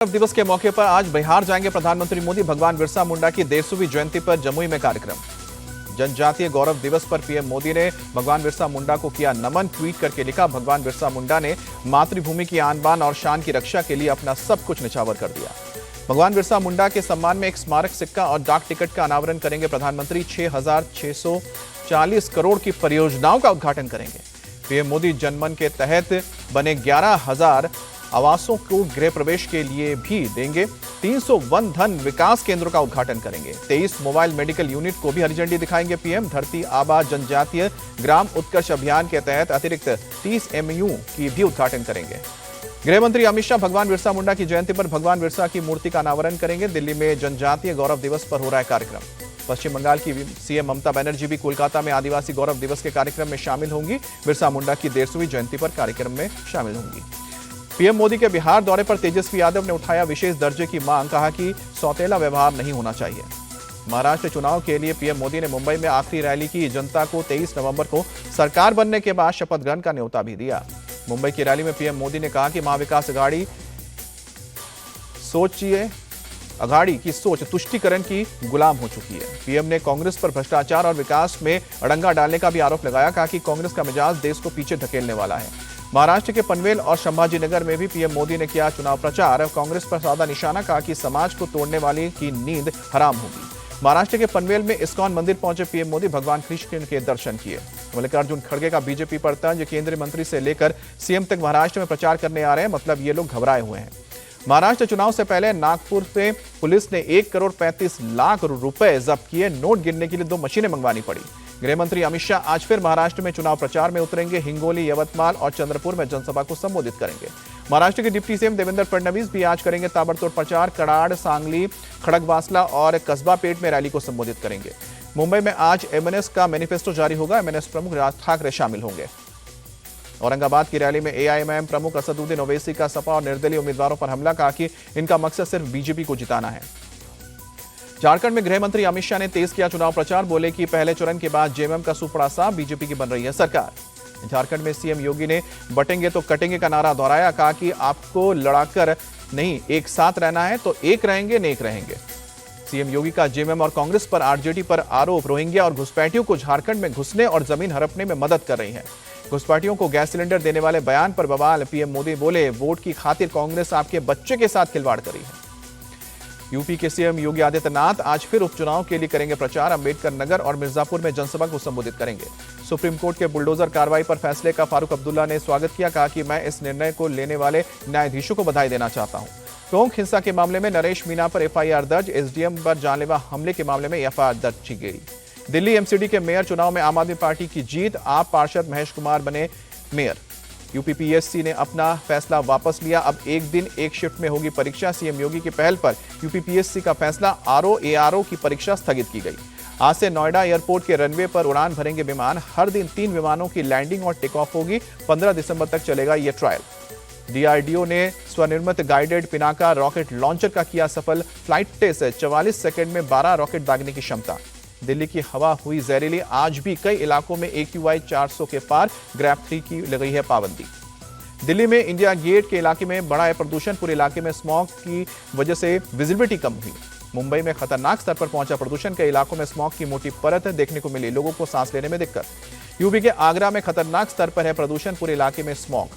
दिवस के मौके पर आज बिहार जाएंगे प्रधानमंत्री मोदी। भगवान बिरसा मुंडा की 150वीं जयंती पर जमुई में कार्यक्रम। जनजातीय गौरव दिवस पर पीएम मोदी ने भगवान बिरसा मुंडा को किया नमन। ट्वीट करके लिखा, भगवान बिरसा मुंडा ने मातृभूमि की आन बान और शान की रक्षा के लिए अपना सब कुछ निछावर कर दिया। भगवान बिरसा मुंडा के सम्मान में एक स्मारक सिक्का और डाक टिकट का अनावरण करेंगे प्रधानमंत्री। 6,640 करोड़ की परियोजनाओं का उद्घाटन करेंगे। पीएम मोदी जनमन के तहत बने 11,000 आवासों को गृह प्रवेश के लिए भी देंगे। 300 वन धन विकास केंद्रों का उद्घाटन करेंगे। 23 मोबाइल मेडिकल यूनिट को भी हरी झंडी दिखाएंगे पीएम। धरती आबा जनजातीय ग्राम उत्कर्ष अभियान के तहत अतिरिक्त 30 MU की भी उद्घाटन करेंगे। गृह मंत्री अमित शाह भगवान बिरसा मुंडा की जयंती पर भगवान बिरसा की मूर्ति का अनावरण करेंगे। दिल्ली में जनजातीय गौरव दिवस पर हो रहा है कार्यक्रम। पश्चिम बंगाल की सीएम ममता बनर्जी भी कोलकाता में आदिवासी गौरव दिवस के कार्यक्रम में शामिल होंगी। बिरसा मुंडा की 150वीं जयंती पर कार्यक्रम में शामिल होंगी। पीएम मोदी के बिहार दौरे पर तेजस्वी यादव ने उठाया विशेष दर्जे की मांग। कहा कि सौतेला व्यवहार नहीं होना चाहिए। महाराष्ट्र चुनाव के लिए पीएम मोदी ने मुंबई में आखिरी रैली की। जनता को 23 नवंबर को सरकार बनने के बाद शपथ ग्रहण का न्योता भी दिया। मुंबई की रैली में पीएम मोदी ने कहा कि महाविकास अघाड़ी की सोच तुष्टीकरण की गुलाम हो चुकी है। पीएम ने कांग्रेस पर भ्रष्टाचार और विकास में अड़ंगा डालने का भी आरोप लगाया। कहा कि कांग्रेस का मिजाज देश को पीछे धकेलने वाला है। महाराष्ट्र के पनवेल और संभाजीनगर में भी पीएम मोदी ने किया चुनाव प्रचार। कांग्रेस पर साधा निशाना। कहा कि समाज को तोड़ने वाले की नींद हराम होगी। महाराष्ट्र के पनवेल में इस्कॉन मंदिर पहुंचे पीएम मोदी। भगवान कृष्ण के दर्शन किए। मल्लिकार्जुन खड़गे का बीजेपी पर तंज। केंद्रीय मंत्री से लेकर सीएम तक महाराष्ट्र में प्रचार करने आ रहे हैं। मतलब ये लोग घबराए हुए हैं। महाराष्ट्र चुनाव से पहले नागपुर से पुलिस ने 1,35,00,000 रुपए जब्त किए। नोट गिनने के लिए 2 मशीनें मंगवानी पड़ी। गृह मंत्री अमित शाह आज फिर महाराष्ट्र में चुनाव प्रचार में उतरेंगे। हिंगोली, यवतमाल और चंद्रपुर में जनसभा को संबोधित करेंगे। महाराष्ट्र के डिप्टी सीएम देवेंद्र फडणवीस भी आज करेंगे ताबड़तोड़ प्रचार। कराड़, सांगली, खड़गवासला और कस्बापेट में रैली को संबोधित करेंगे। मुंबई में आज एमएनएस का मैनिफेस्टो जारी होगा। एमएनएस प्रमुख राज ठाकरे शामिल होंगे। औरंगाबाद की रैली में एआईएमआईएम प्रमुख असदुद्दीन ओवैसी का सपा और निर्दलीय उम्मीदवारों पर हमला। कहा कि इनका मकसद सिर्फ बीजेपी को जिताना है। झारखंड में गृह मंत्री अमित शाह ने तेज किया चुनाव प्रचार। बोले कि पहले चरण के बाद जेएमएम का सूपड़ा साफ, बीजेपी की बन रही है सरकार। झारखंड में सीएम योगी ने बटेंगे तो कटेंगे का नारा दोहराया। कहा कि आपको लड़ाकर नहीं, एक साथ रहना है तो एक रहेंगे, नेक रहेंगे। सीएम योगी का जेएमएम और कांग्रेस पर आरजेडी पर आरोप। रोहिंग्या और घुसपैठियों को झारखंड में घुसने और जमीन हड़पने में मदद कर रही है। घुसपैठियों को गैस सिलेंडर देने वाले बयान पर बवाल। पीएम मोदी बोले, वोट की खातिर कांग्रेस आपके बच्चे के साथ खिलवाड़ करी है। यूपी के सीएम योगी आदित्यनाथ आज फिर उपचुनाव के लिए करेंगे प्रचार। अंबेडकर नगर और मिर्जापुर में जनसभा को संबोधित करेंगे। सुप्रीम कोर्ट के बुलडोजर कार्रवाई पर फैसले का फारूक अब्दुल्ला ने स्वागत किया। कहा कि मैं इस निर्णय को लेने वाले न्यायाधीशों को बधाई देना चाहता हूं। टोंक हिंसा के मामले में नरेश मीणा पर एफआईआर दर्ज। एसडीएम पर जानलेवा हमले के मामले में एफआईआर दर्ज की गई। दिल्ली एमसीडी के मेयर चुनाव में आम आदमी पार्टी की जीत। आप पार्षद महेश कुमार बने मेयर। यूपीपीएससी ने अपना फैसला वापस लिया। अब एक दिन एक शिफ्ट में होगी परीक्षा। सीएम योगी की पहल पर यूपीपीएससी का फैसला। आरओ एआरओ की परीक्षा स्थगित की गई। आज से नोएडा एयरपोर्ट के रनवे पर उड़ान भरेंगे विमान। हर दिन 3 विमानों की लैंडिंग और टेक ऑफ होगी। 15 दिसंबर तक चलेगा यह ट्रायल। डीआरडीओ ने स्वनिर्मित गाइडेड पिनाका रॉकेट लॉन्चर का किया सफल फ्लाइट टेस्ट। 44 सेकंड में 12 रॉकेट दागने की क्षमता। दिल्ली की हवा हुई जहरीली। आज भी कई इलाकों में AQI 400 के पार। ग्रैप 3 की लगी है पाबंदी। दिल्ली में इंडिया गेट के इलाके में बड़ा है प्रदूषण। पूरे इलाके में स्मॉग की वजह से विजिबिलिटी कम हुई। मुंबई में खतरनाक स्तर पर पहुंचा प्रदूषण। कई इलाकों में स्मॉग की मोटी परत देखने को मिली। लोगों को सांस लेने में दिक्कत। यूपी के आगरा में खतरनाक स्तर पर है प्रदूषण। पूरे इलाके में स्मॉग।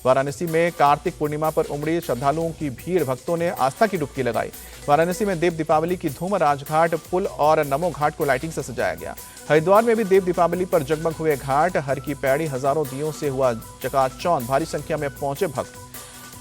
वाराणसी में कार्तिक पूर्णिमा पर उमड़ी श्रद्धालुओं की भीड़। भक्तों ने आस्था की डुबकी लगाई। वाराणसी में देव दीपावली की धूम। राजघाट, पुल और नमो घाट को लाइटिंग से सजाया गया। हरिद्वार में भी देव दीपावली पर जगमग हुए घाट। हर की पैड़ी हजारों दियों से हुआ चकाचौंध। भारी संख्या में पहुंचे भक्त।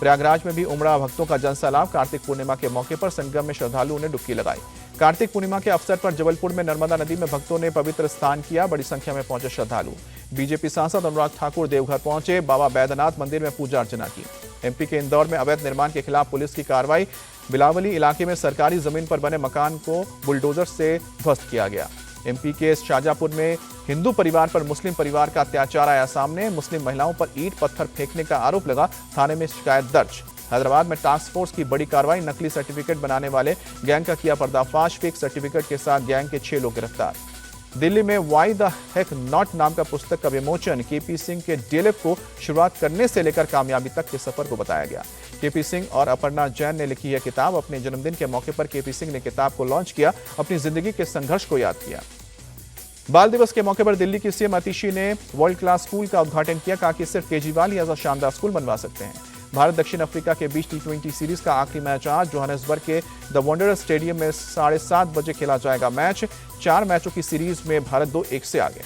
प्रयागराज में भी उमड़ा भक्तों का जनसैलाब। कार्तिक पूर्णिमा के मौके पर संगम में श्रद्धालुओं ने डुबकी लगाई। कार्तिक पूर्णिमा के अवसर पर जबलपुर में नर्मदा नदी में भक्तों ने पवित्र स्नान किया। बड़ी संख्या में पहुंचे श्रद्धालु। बीजेपी सांसद अनुराग ठाकुर देवघर पहुंचे। बाबा बैद्यनाथ मंदिर में पूजा अर्चना की। एमपी के इंदौर में अवैध निर्माण के खिलाफ पुलिस की कार्रवाई। बिलावली इलाके में सरकारी जमीन पर बने मकान को बुलडोजर से ध्वस्त किया गया। एमपी के शाहजहांपुर में हिंदू परिवार पर मुस्लिम परिवार का अत्याचार आया सामने। मुस्लिम महिलाओं पर ईंट पत्थर फेंकने का आरोप लगा। थाने में शिकायत दर्ज। हैदराबाद में टास्क फोर्स की बड़ी कार्रवाई। नकली सर्टिफिकेट बनाने वाले गैंग का किया पर्दाफाश। फेक सर्टिफिकेट के साथ गैंग के 6 लोग गिरफ्तार। दिल्ली में वाई द हेक नॉट नाम का पुस्तक का विमोचन केपी सिंह के डीएलएफ को शुरुआत करने से लेकर कामयाबी तक के सफर को बताया गया। केपी सिंह और अपर्णा जैन ने लिखी यह किताब। अपने जन्मदिन के मौके पर केपी सिंह ने किताब को लॉन्च किया, अपनी जिंदगी के संघर्ष को याद किया। बाल दिवस के मौके पर दिल्ली की सीएम आतिशी ने वर्ल्ड क्लास स्कूल का उद्घाटन किया। कहा कि सिर्फ केजरीवाल ही ऐसा शानदार स्कूल बनवा सकते हैं। भारत दक्षिण अफ्रीका के बीच T20 सीरीज का आखिरी मैच आज जोहानिसबर्ग के द वंडरर्स स्टेडियम में 7:30 बजे खेला जाएगा। मैच 4 मैचों की सीरीज में भारत 2-1 से आगे।